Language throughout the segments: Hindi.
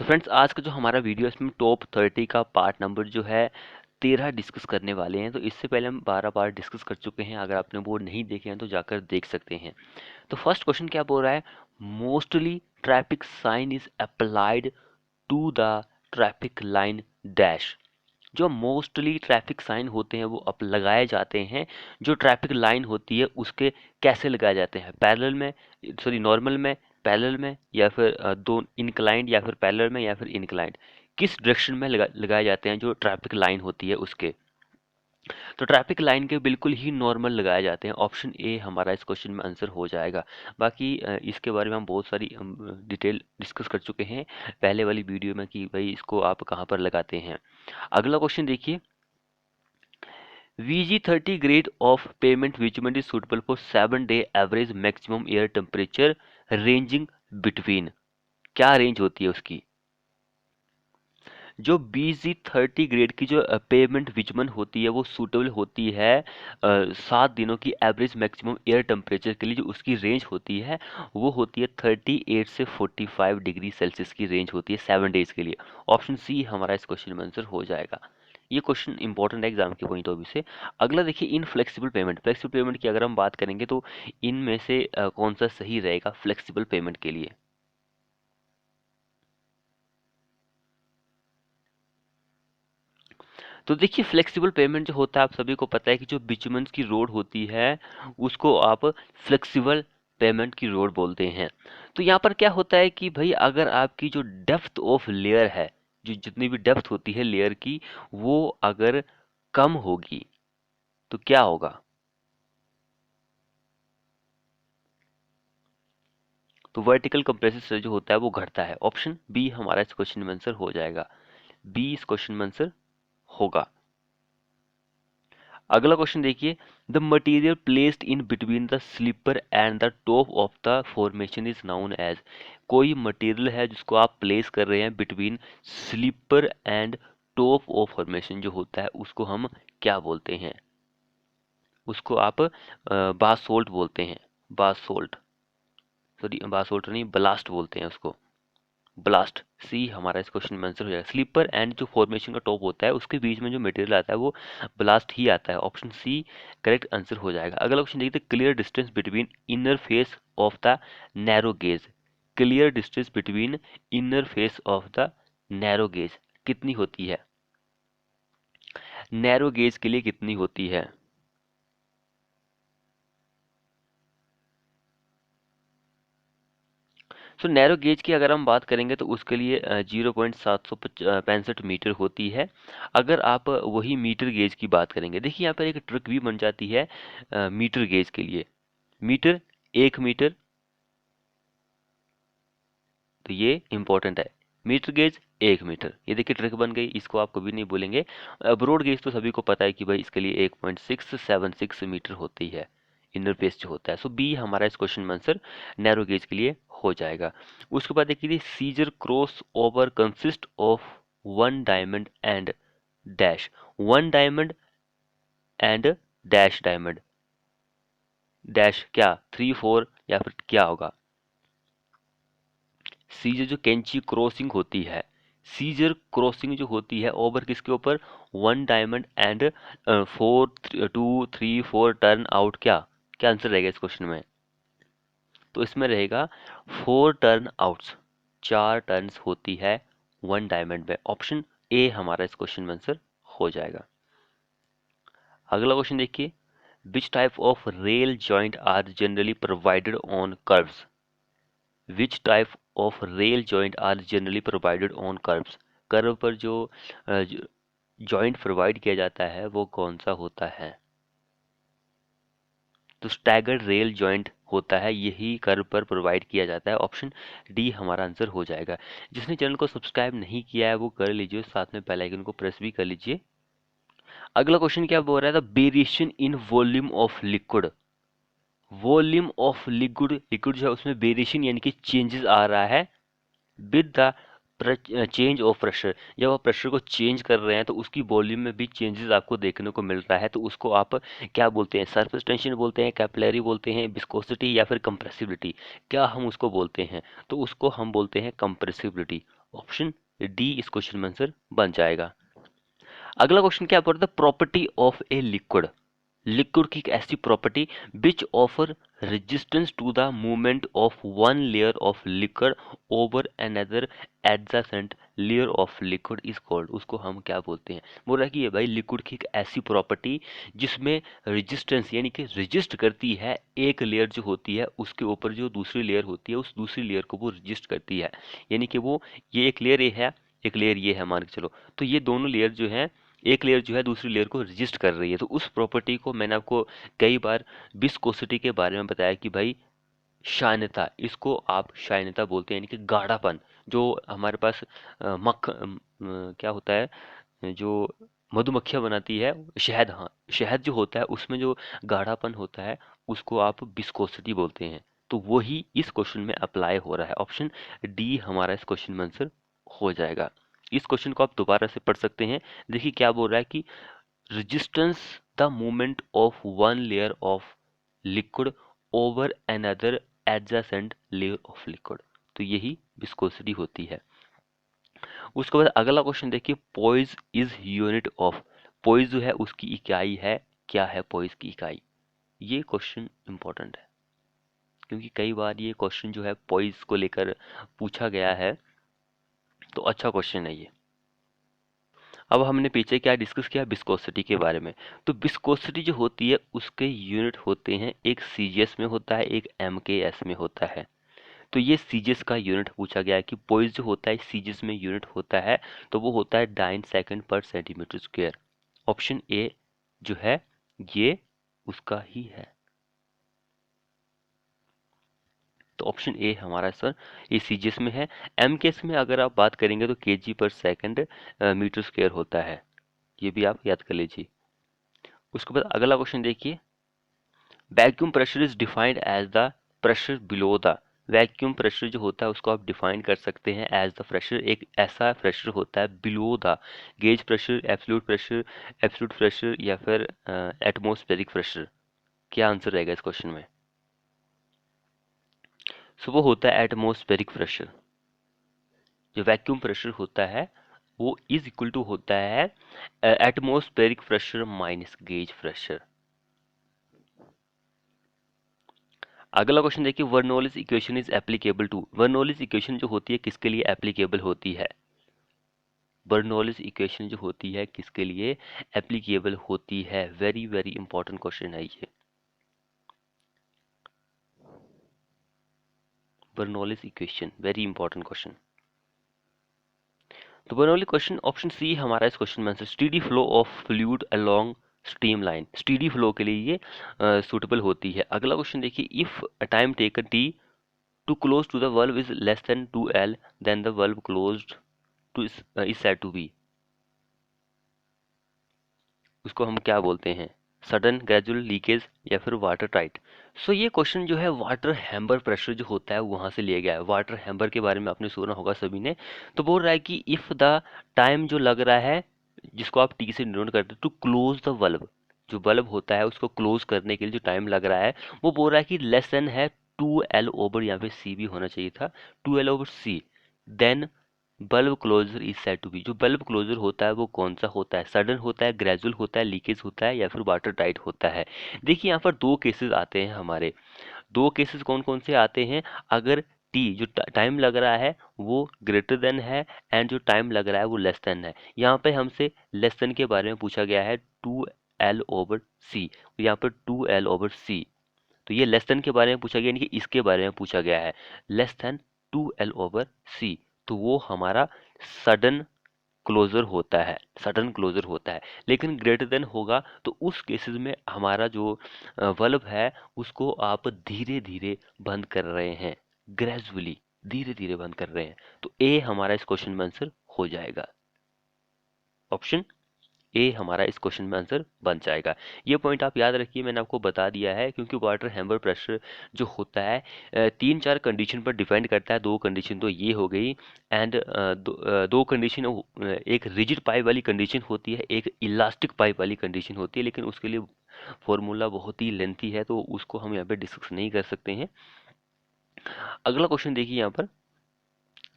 सो फ्रेंड्स, आज का जो हमारा वीडियो है इसमें टॉप 30 का पार्ट नंबर जो है 13 डिस्कस करने वाले हैं। तो इससे पहले हम 12 पार्ट डिस्कस कर चुके हैं। अगर आपने वो नहीं देखे हैं तो जाकर देख सकते हैं। तो फर्स्ट क्वेश्चन क्या बोल रहा है? Mostly traffic sign is applied to the traffic line dash. जो मोस्टली ट्रैफिक साइन होते हैं वो अप लगाए जाते हैं, जो ट्रैफिक लाइन होती है उसके कैसे लगाए जाते हैं? पैरेलल में, सॉरी नॉर्मल में, पैरेलल में, या फिर दो इंक्लाइंड, या फिर पैरेलल में, या फिर इंक्लाइंड। किस डायरेक्शन में लगाए जाते हैं जो ट्रैफिक लाइन होती है उसके? तो ट्रैफिक लाइन के बिल्कुल ही नॉर्मल लगाए जाते हैं। ऑप्शन ए हमारा इस क्वेश्चन में आंसर हो जाएगा। बाकी इसके बारे में हम बहुत सारी डिटेल डिस्कस कर चुके हैं पहले वाली वीडियो में कि भाई इसको आप कहाँ पर लगाते हैं। अगला क्वेश्चन देखिए, VG30 grade of pavement bitumen is suitable for 7-day average maximum air temperature ranging between। क्या रेंज होती है उसकी? जो BG30 ग्रेड की जो पेवमेंट बिटुमेन होती है वो सूटेबल होती है 7 दिनों की एवरेज मैक्सिमम एयर टेम्परेचर के लिए। जो उसकी रेंज होती है वो होती है 38 से 45 डिग्री सेल्सियस की रेंज होती है 7 डेज के लिए। ऑप्शन सी हमारा इस क्वेश्चन में आंसर हो जाएगा। ये क्वेश्चन इंपॉर्टेंट है एग्जाम के पॉइंट ऑफ व्यू से। अगला देखिए, इन फ्लेक्सिबल पेमेंट। फ्लेक्सिबल पेमेंट की अगर हम बात करेंगे तो इनमें से कौन सा सही रहेगा फ्लेक्सिबल पेमेंट के लिए? तो देखिए, फ्लेक्सिबल पेमेंट जो होता है आप सभी को पता है कि जो बिचुमन्स की रोड होती है उसको आप फ्लेक्सिबल पेमेंट की रोड बोलते हैं। तो यहाँ पर क्या होता है कि भाई अगर आपकी जो डेप्थ ऑफ लेयर है, जो जितनी भी डेप्थ होती है लेयर की, वो अगर कम होगी तो क्या होगा? तो वर्टिकल कंप्रेसिव जो होता है वो घटता है। ऑप्शन बी हमारा इस क्वेश्चन में आंसर हो जाएगा। बी इस क्वेश्चन में आंसर होगा। अगला क्वेश्चन देखिए, the material placed in between the sleeper and the top of the formation is known as. कोई मटेरियल है जिसको आप प्लेस कर रहे हैं between sleeper and top of formation जो होता है उसको हम क्या बोलते हैं? उसको आप बासोल्ट बोलते हैं। बासोल्ट, सॉरी बासोल्ट नहीं, ब्लास्ट बोलते हैं उसको। ब्लास्ट, सी हमारा इस क्वेश्चन में आंसर हो जाएगा। स्लीपर एंड जो फॉर्मेशन का टॉप होता है उसके बीच में जो मटेरियल आता है वो ब्लास्ट ही आता है। ऑप्शन सी करेक्ट आंसर हो जाएगा। अगला क्वेश्चन देखते हैं, clear distance between inner face of the narrow gauge. Clear distance between inner face of the narrow gauge कितनी होती है? नैरो गेज के लिए कितनी होती है? सो नैरो गेज की अगर हम बात करेंगे तो उसके लिए 0.765 मीटर होती है। अगर आप वही मीटर गेज की बात करेंगे, देखिए यहाँ पर एक ट्रिक भी बन जाती है मीटर गेज के लिए। मीटर, 1 मीटर, तो ये इंपॉर्टेंट है। मीटर गेज 1 मीटर, ये देखिए ट्रिक बन गई, इसको आप कभी नहीं भूलेंगे। ब्रॉड गेज तो सभी को पता है कि भाई इसके लिए 1.676 मीटर होती है इनर फेस जो होता है। सो बी हमारा इस क्वेश्चन में आंसर नैरो गेज के लिए हो जाएगा। उसके बाद देखिए, scissor cross over consist of one diamond and dash. One diamond and dash diamond, dash क्या 3 4 या फिर क्या होगा? सीजर जो कैंची क्रॉसिंग होती है, सीजर क्रॉसिंग जो होती है ओवर किसके ऊपर? One diamond and 4 2 3 4 turn out. क्या क्या आंसर रहेगा इस क्वेश्चन में? तो इसमें रहेगा 4 टर्न आउट्स, 4 टर्न्स होती है वन डायमंड में। ऑप्शन ए हमारा इस क्वेश्चन में आंसर हो जाएगा। अगला क्वेश्चन देखिए, which type of rail joint are generally provided on curves. Which type of rail joint are generally provided on curves. Curve पर जो जॉइंट प्रोवाइड किया जाता है वो कौन सा होता है? तो स्टैगर्ड रेल जॉइंट होता है, यही कर्व पर प्रोवाइड किया जाता है। ऑप्शन डी हमारा आंसर हो जाएगा। जिसने चैनल को सब्सक्राइब नहीं किया है वो कर लीजिए, साथ में बेल आइकन को प्रेस भी कर लीजिए। अगला क्वेश्चन क्या बोल रहा है? The variation in volume of liquid. Volume of liquid, liquid जो है उसमें वेरिएशन यानी कि चेंजेस आ रहा है with the change of pressure. जब आप प्रेशर को चेंज कर रहे हैं तो उसकी वॉल्यूम में भी चेंजेस आपको देखने को मिल रहा है। तो उसको आप क्या बोलते हैं? सरफेस टेंशन बोलते हैं, कैपिलरी बोलते हैं, विस्कोसिटी, या फिर कंप्रेसिबिलिटी? क्या हम उसको बोलते हैं? तो उसको हम बोलते हैं कंप्रेसिबिलिटी। ऑप्शन डी इस क्वेश्चन में आंसर बन जाएगा। अगला क्वेश्चन क्या पड़ता है, property of a liquid. Liquid की एक ऐसी property which offer resistance to the movement of one layer of liquid over another adjacent layer of liquid is called. उसको हम क्या बोलते हैं, बोल रहा है कि ये भाई लिक्विड की एक ऐसी प्रॉपर्टी जिसमें रेजिस्टेंस यानी कि रेजिस्ट करती है एक लेयर जो होती है उसके ऊपर जो दूसरी लेयर होती है उस दूसरी लेयर को वो रेजिस्ट करती है। यानी कि वो ये एक लेयर ये है, एक लेयर ये है मान के चलो, तो ये दोनों लेयर जो है, एक लेयर जो है दूसरी लेयर को रजिस्ट कर रही है। तो उस प्रॉपर्टी को मैंने आपको कई बार विस्कोसिटी के बारे में बताया कि भाई शायनता, इसको आप शायनता बोलते हैं, यानी कि गाढ़ापन। जो हमारे पास क्या होता है, जो मधुमक्खियां बनाती है शहद, हाँ शहद जो होता है उसमें जो गाढ़ापन होता है उसको आप विस्कोसिटी बोलते हैं। तो वही इस क्वेश्चन में अप्लाई हो रहा है। ऑप्शन डी हमारा इस क्वेश्चन में आंसर हो जाएगा। इस क्वेश्चन को आप दोबारा से पढ़ सकते हैं। देखिए क्या बोल रहा है कि resistance the movement of one layer of liquid over another adjacent layer of liquid। तो यही विस्कोसिटी होती है। उसके बाद अगला क्वेश्चन देखिए, पोइज इज यूनिट ऑफ। पोइज जो है उसकी इकाई है, क्या है पोइज की इकाई। ये क्वेश्चन इंपॉर्टेंट है क्योंकि कई बार ये क्वेश्चन जो है पोइज को लेकर पूछा गया है, तो अच्छा क्वेश्चन है ये। अब हमने पीछे क्या डिस्कस किया, विस्कोसिटी के बारे में। तो विस्कोसिटी जो होती है उसके यूनिट होते हैं, एक सीजीएस में होता है, एक एमकेएस में होता है। तो ये सीजीएस का यूनिट पूछा गया है कि पोइस जो होता है सीजीएस में यूनिट होता है, तो वो होता है डाइन सेकंड पर सेंटीमीटर स्क्वायर। ऑप्शन ए जो है ये उसका ही है। तो ऑप्शन ए हमारा सर ये सीजीएस में है। एमकेएस में अगर आप बात करेंगे तो केजी पर सेकंड मीटर स्क्वायर होता है। ये भी आप याद कर लीजिए। उसके बाद अगला क्वेश्चन देखिए, vacuum pressure is defined as the pressure below the. Vacuum pressure जो होता है उसको आप डिफाइन कर सकते हैं एज द प्रेशर, एक ऐसा प्रेशर होता है below the gauge pressure, absolute pressure या फिर एटमॉस्फेरिक प्रेशर। क्या आंसर रहेगा इस क्वेश्चन में। सो वो होता है एटमॉस्फेरिक प्रेशर। जो वैक्यूम प्रेशर होता है वो इज इक्वल टू होता है atmospheric pressure minus gauge pressure. अगला क्वेश्चन देखिए, Bernoulli's equation is applicable to. Bernoulli's equation जो होती है किसके लिए एप्लीकेबल होती है। बर्नौलीज इक्वेशन जो होती है किसके लिए एप्लीकेबल होती है। वेरी वेरी इंपॉर्टेंट क्वेश्चन है ये। Bernoulli's equation very important question. तो बर्नौली क्वेश्चन ऑप्शन सी हमारा इस क्वेश्चन में answer, steady flow of fluid along stream line. Steady flow के लिए ये सूटेबल होती है। अगला क्वेश्चन देखिए, if time taken T to close to the valve is less than 2L, then the valve closed to is said to be। उसको हम क्या बोलते हैं, सडन, ग्रेजुअल, लीकेज या फिर वाटर टाइट। सो ये क्वेश्चन जो है वाटर हैम्बर प्रेशर जो होता है वहां से लिया गया है। वाटर हैम्बर के बारे में आपने सुना होगा सभी ने। तो बोल रहा है कि इफ द टाइम जो लग रहा है जिसको आप टी से डिनोट करते हैं टू क्लोज द बल्ब, जो बल्ब होता है उसको क्लोज करने के लिए जो टाइम लग रहा है वो बोल रहा है कि लेस देन है 2L ओवर, यहाँ पे सी भी होना चाहिए था, 2L over C. Then bulb closure is said to be. जो बल्ब क्लोजर होता है वो कौन सा होता है, सडन होता है, ग्रेजुअल होता है, लीकेज होता है या फिर वाटर टाइट होता है। देखिए यहाँ पर दो केसेस आते हैं हमारे। दो केसेस कौन कौन से आते हैं, अगर टी जो टाइम लग रहा है वो ग्रेटर देन है एंड जो टाइम लग रहा है वो लेस देन है। यहाँ पे हमसे लेस देन के बारे में पूछा गया है 2L ओवर सी, यहाँ पर 2L ओवर सी। तो ये लेस देन के बारे में पूछा गया, यानी कि इसके बारे में पूछा गया है लेस देन 2L ओवर सी। तो वो हमारा सडन क्लोजर होता है, सडन क्लोजर होता है। लेकिन ग्रेटर देन होगा तो उस केसेस में हमारा जो वल्व है उसको आप धीरे धीरे बंद कर रहे हैं, ग्रेजुअली धीरे धीरे बंद कर रहे हैं। तो ए हमारा इस क्वेश्चन में आंसर हो जाएगा। ऑप्शन ए हमारा इस क्वेश्चन में आंसर बन जाएगा। ये पॉइंट आप याद रखिए, मैंने आपको बता दिया है क्योंकि वाटर हैम्बर प्रेशर जो होता है तीन चार कंडीशन पर डिपेंड करता है। दो कंडीशन तो ये हो गई एंड दो कंडीशन, एक रिजिड पाइप वाली कंडीशन होती है, एक इलास्टिक पाइप वाली कंडीशन होती है, लेकिन उसके लिए फॉर्मूला बहुत ही लेंथी है तो उसको हम यहाँ पे डिस्कस नहीं कर सकते हैं। अगला क्वेश्चन देखिए यहाँ पर,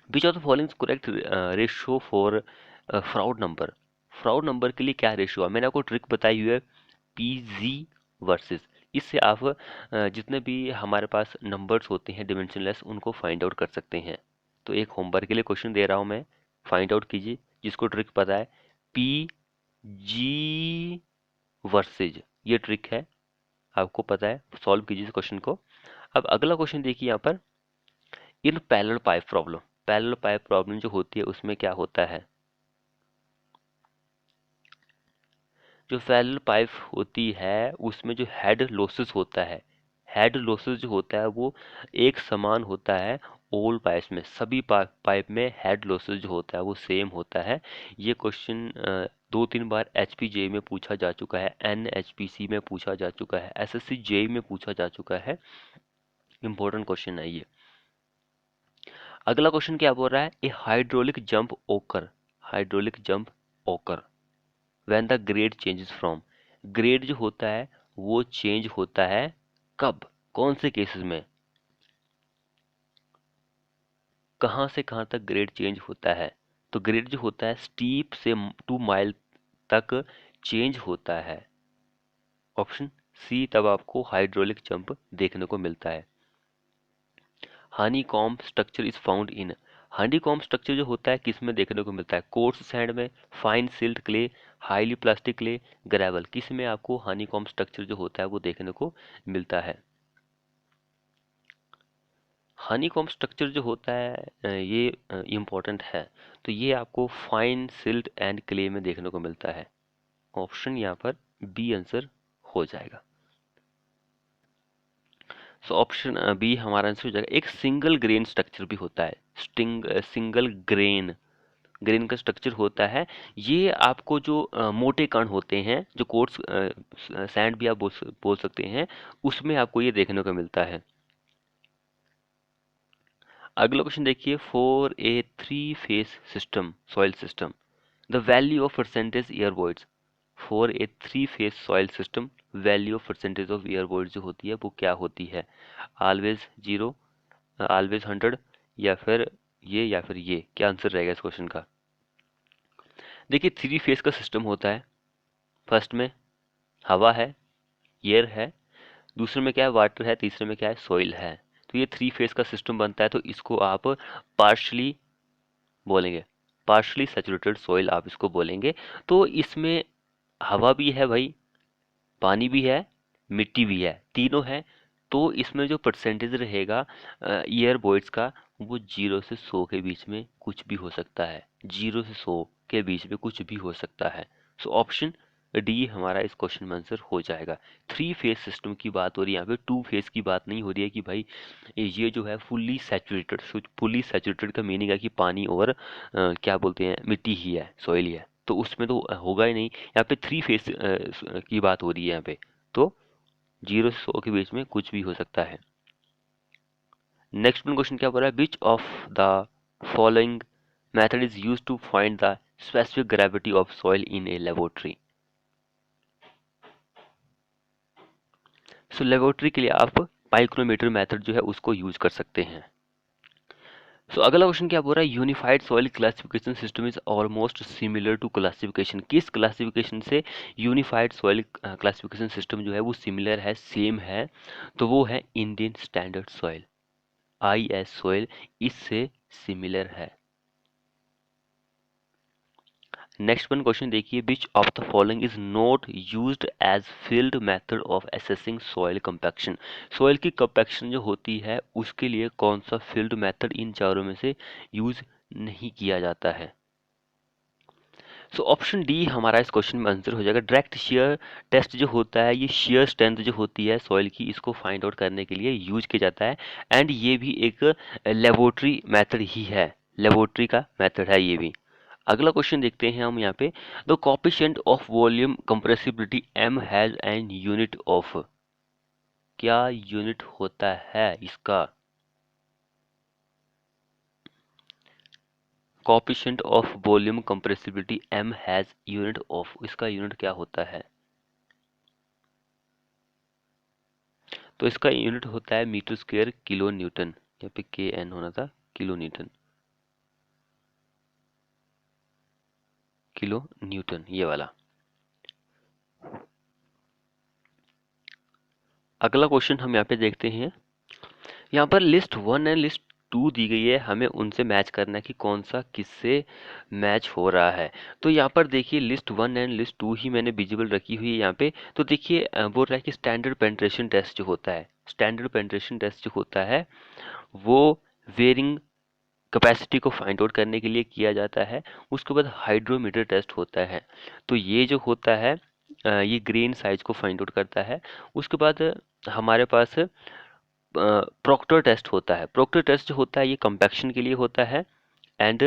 विच of the following correct ratio for Froude number. Froude number के लिए क्या रेशियो है, मैंने आपको ट्रिक बताई हुई है, पीजी वर्सेस। इससे आप जितने भी हमारे पास नंबर्स होते हैं डिमेंशनलेस उनको फाइंड आउट कर सकते हैं। तो एक होमवर्क के लिए क्वेश्चन दे रहा हूं मैं, फाइंड आउट कीजिए, जिसको ट्रिक पता है, पी जी वर्सेज, ये ट्रिक है, आपको पता है, सॉल्व कीजिए इस क्वेश्चन को। अब अगला क्वेश्चन देखिए यहाँ पर, in parallel pipe problem. Parallel pipe problem जो होती है उसमें क्या होता है, जो पैरेलल पाइप होती है उसमें जो हेड लॉसेस होता है, हेड लॉसेस जो होता है वो एक समान होता है ऑल पाइप्स में, सभी पाइप में हेड लॉसेस जो होता है वो सेम होता है। ये क्वेश्चन 2-3 बार एचपीजे में पूछा जा चुका है, एनएचपीसी में पूछा जा चुका है, एसएससी जेई में पूछा जा चुका है, इंपॉर्टेंट क्वेश्चन है ये। अगला क्वेश्चन क्या बोल रहा है, ए हाइड्रोलिक जंप ओकर, हाइड्रोलिक जंप ओकर when the grade changes from. Grade जो होता है वो चेंज होता है कब, कौन से केसेस में, कहां से कहां तक ग्रेड चेंज होता है। तो ग्रेड जो होता है स्टीप से 2 माइल तक चेंज होता है। ऑप्शन सी तब आपको हाइड्रोलिक जंप देखने को मिलता है। Honey comb structure is found in, Honey comb structure जो होता है किस में देखने को मिलता है, कोर्स सैंड में, fine silt clay, highly plastic clay, gravel, किस में आपको हनी कॉम्ब स्ट्रक्चर जो होता है वो देखने को मिलता है। हनी कॉम्ब स्ट्रक्चर जो होता है ये इम्पोर्टेंट है, तो ये आपको फाइन सिल्ट एंड क्ले में देखने को मिलता है। ऑप्शन यहाँ पर बी आंसर हो जाएगा। सो ऑप्शन बी हमारा आंसर हो जाएगा। एक सिंगल ग्रेन स्ट्रक्चर भी होता है, सिंगल ग्रेन, ग्रेन का स्ट्रक्चर होता है, ये आपको जो मोटे कण होते हैं, जो कोर्स सैंड भी आप बोल सकते हैं, उसमें आपको ये देखने को मिलता है। अगला क्वेश्चन देखिए, for a 3 phase system soil system the value of percentage air voids. For a 3 phase soil system value of percentage of air void जो होती है वो क्या होती है, ऑलवेज 0, ऑलवेज 100, या फिर ये, या फिर ये, क्या आंसर रहेगा इस क्वेश्चन का। देखिए 3 फेज का सिस्टम होता है, फर्स्ट में हवा है, एयर है, दूसरे में क्या है, वाटर है, तीसरे में क्या है, सॉइल है। तो ये 3 फेज का सिस्टम बनता है, तो इसको आप पार्शली बोलेंगे, पार्शली सैचुरेटेड सॉइल आप इसको बोलेंगे। तो इसमें हवा भी है भाई, पानी भी है, मिट्टी भी है, तीनों है। तो इसमें जो परसेंटेज रहेगा एयर बॉइड्स का, वो 0 से 100 के बीच में कुछ भी हो सकता है, 0 से 100 के बीच में कुछ भी हो सकता है। सो ऑप्शन डी हमारा इस क्वेश्चन में आंसर हो जाएगा। 3 फेज सिस्टम की बात हो रही है, यहाँ पे 2 फेज की बात नहीं हो रही है कि भाई ये जो है फुल्ली सैचुरेटेड। फुल्ली सैचुरेटेड का मीनिंग है कि पानी और क्या बोलते हैं, मिट्टी ही है, सॉइल ही है, तो उसमें तो होगा ही नहीं। यहाँ पे 3 फेज की बात हो रही है यहाँ पे, तो 0 से 100 के बीच में कुछ भी हो सकता है। नेक्स्ट क्वेश्चन क्या बोल रहा है, which of the following method is use to find the specific gravity of soil in a laboratory. So laboratory के लिए आप माइक्रोमीटर मेथड जो है उसको यूज कर सकते हैं। सो अगला क्वेश्चन क्या बोल रहा है, unified soil classification system is almost similar to classification. किस क्लासिफिकेशन से यूनिफाइड सॉइल क्लासिफिकेशन सिस्टम जो है वो सिमिलर है, सेम है, तो वो है Indian standard soil, IS soil इससे सिमिलर है। नेक्स्ट वन क्वेश्चन देखिए, which of the following is not used as field method of assessing soil compaction. Soil की कंपैक्शन जो होती है उसके लिए कौन सा फील्ड मेथड इन चारों में से यूज नहीं किया जाता है। सो ऑप्शन डी हमारा इस क्वेश्चन में आंसर हो जाएगा। डायरेक्ट शेयर टेस्ट जो होता है, ये शेयर स्ट्रेंथ जो होती है सॉइल की, इसको फाइंड आउट करने के लिए यूज किया जाता है, एंड ये भी एक लेबोरेटरी मेथड ही है, लेबोरेटरी का मेथड है ये भी। अगला क्वेश्चन देखते हैं हम यहाँ पे, the coefficient of volume compressibility M has an unit of, क्या यूनिट होता है इसका। Coefficient of volume compressibility M has unit of, इसका यूनिट क्या होता है। तो इसका यूनिट होता है मीटर स्क्वायर किलो न्यूटन, यहाँ पे के एन होना था, किलो न्यूटन। किलो न्यूटन, ये वाला। अगला क्वेश्चन हम यहाँ पे देखते हैं। यहाँ पर लिस्ट 1 एंड लिस्ट 2 दी गई है, हमें उनसे मैच करना है कि कौन सा किससे मैच हो रहा है। तो यहाँ पर देखिए लिस्ट 1 एंड लिस्ट 2 ही मैंने विजिबल रखी हुई है यहाँ पे। तो देखिए बोल रहा है कि स्टैंडर्ड पेनिट्रेशन टेस्ट जो होता है, स्टैंडर्ड पेनिट्रेशन टेस्ट जो होता है वो वेयरिंग कैपेसिटी को फाइंड आउट करने के लिए किया जाता है। उसके बाद हाइड्रोमीटर टेस्ट होता है, तो ये जो होता है ये ग्रेन साइज को फाइंड आउट करता है। उसके बाद हमारे पास प्रोक्टर टेस्ट होता है। प्रोक्टर टेस्ट जो होता है ये कंपैक्शन के लिए होता है। एंड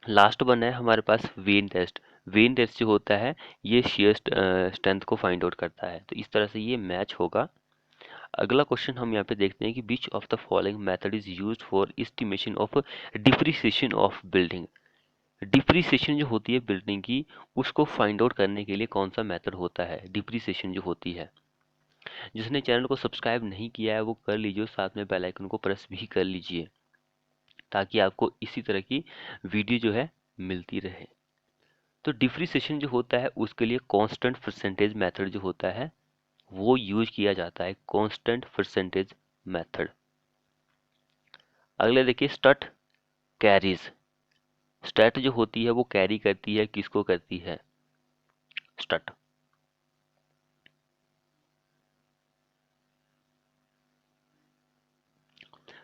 लास्ट वन है हमारे पास वेन टेस्ट। वेन टेस्ट जो होता है ये शेयर स्ट्रेंथ को फाइंड आउट करता है। तो इस तरह से ये मैच होगा। अगला क्वेश्चन हम यहाँ पे देखते हैं कि विच of the following method is used for estimation of depreciation of building. Depreciation जो होती है बिल्डिंग की, उसको फाइंड आउट करने के लिए कौन सा मेथड होता है, डिप्रिसिएशन जो होती है। जिसने चैनल को सब्सक्राइब नहीं किया है वो कर लीजिए, साथ में बेल आइकन को प्रेस भी कर लीजिए ताकि आपको इसी तरह की वीडियो जो है मिलती रहे। तो डिप्रिसिएशन जो होता है उसके लिए कांस्टेंट परसेंटेज मेथड जो होता है वो यूज किया जाता है, कांस्टेंट परसेंटेज मेथड। अगले देखिए स्टट कैरीज। स्टट जो होती है वो कैरी करती है, किसको करती है, स्टट।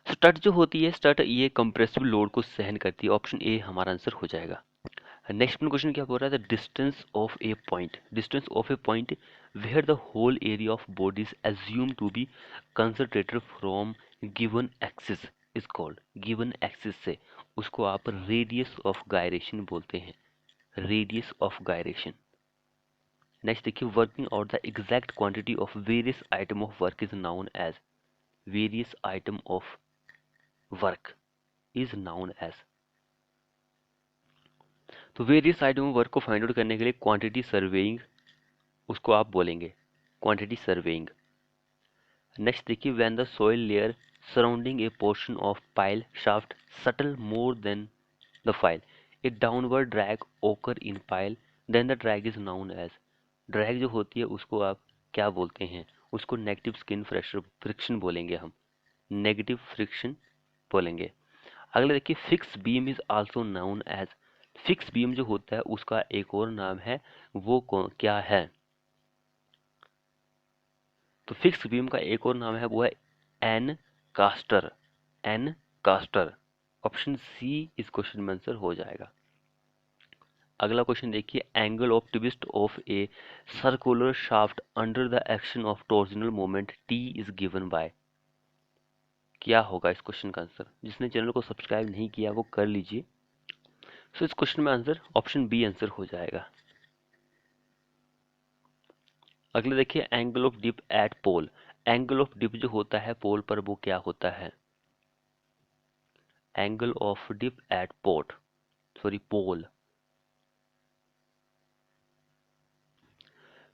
स्टट जो होती है, स्टट ये कंप्रेसिव लोड को सहन करती है। ऑप्शन ए हमारा आंसर हो जाएगा। नेक्स्ट क्वेश्चन क्या बोल रहा है, the distance of a point, distance of a point where the whole area of body is assume to be concentrated from given axis is called. Given axis से उसको आप रेडियस ऑफ गायरेशन बोलते हैं, रेडियस ऑफ गायरेशन। नेक्स्ट देखिए working out the exact quantity of various item of work is known as, various item of work is known as. तो वेरियस आइटम ऑफ वर्क को फाइंड आउट करने के लिए क्वांटिटी सर्वेइंग उसको आप बोलेंगे, क्वांटिटी सर्वेइंग। नेक्स्ट देखिए when the soil layer surrounding a portion of pile shaft settle more than the file, a downward drag occur in pile, then the drag is known as. Drag जो होती है उसको आप क्या बोलते हैं, उसको नेगेटिव स्किन फ्रिक्शन बोलेंगे, हम नेगेटिव फ्रिक्शन बोलेंगे। अगला देखिए fix beam is also known as. Fix beam जो होता है उसका एक और नाम है, वो क्या है, तो फिक्स बीम का एक और नाम है वो है encastre, encastre. Option C इस क्वेश्चन में आंसर हो जाएगा। अगला क्वेश्चन देखिए angle of twist of a circular shaft under the action of torsional moment T is given by. क्या होगा इस क्वेश्चन का आंसर, जिसने चैनल को सब्सक्राइब नहीं किया वो कर लीजिए। सो इस क्वेश्चन में आंसर ऑप्शन बी आंसर हो जाएगा। अगले देखिए angle of dip at pole. Angle of dip जो होता है पोल पर वो क्या होता है, angle of dip at port, sorry pole.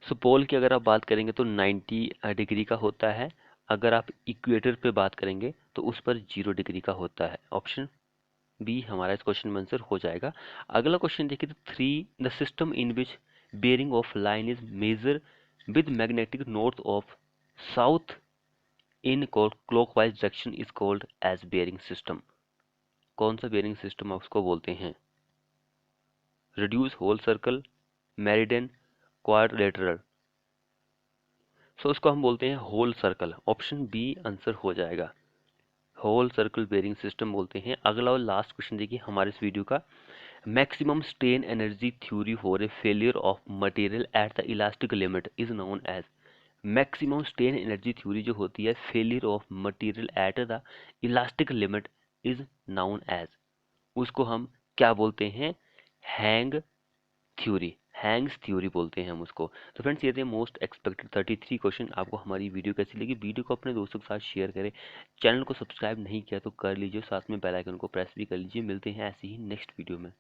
So pole की अगर आप बात करेंगे तो 90 डिग्री का होता है। अगर आप इक्वेटर पे बात करेंगे तो उस पर 0 डिग्री का होता है। ऑप्शन बी हमारा इस क्वेश्चन में आंसर हो जाएगा। अगला क्वेश्चन देखिए तो 3 the system in which bearing of line is measure with magnetic north of south in clockwise direction is called as bearing system. कौन सा बेयरिंग सिस्टम आप उसको बोलते हैं, reduce, whole circle, meridian, quadrilateral. So उसको हम बोलते हैं whole circle. Option B answer हो जाएगा, होल सर्कल बेयरिंग सिस्टम बोलते हैं। अगला और लास्ट क्वेश्चन देखिए हमारे इस वीडियो का, maximum strain energy theory for a failure of material at the elastic limit is known as. Maximum strain energy theory जो होती है failure of material at the elastic limit is known as, उसको हम क्या बोलते हैं, हैंग थ्योरी, हैंग्स थ्योरी बोलते हैं हम उसको। तो फ्रेंड्स ये थे मोस्ट एक्सपेक्टेड 33 क्वेश्चन। आपको हमारी वीडियो कैसी लगी, वीडियो को अपने दोस्तों के साथ शेयर करें। चैनल को सब्सक्राइब नहीं किया तो कर लीजिए, साथ में बेल आइकन को प्रेस भी कर लीजिए। मिलते हैं ऐसे ही नेक्स्ट वीडियो में।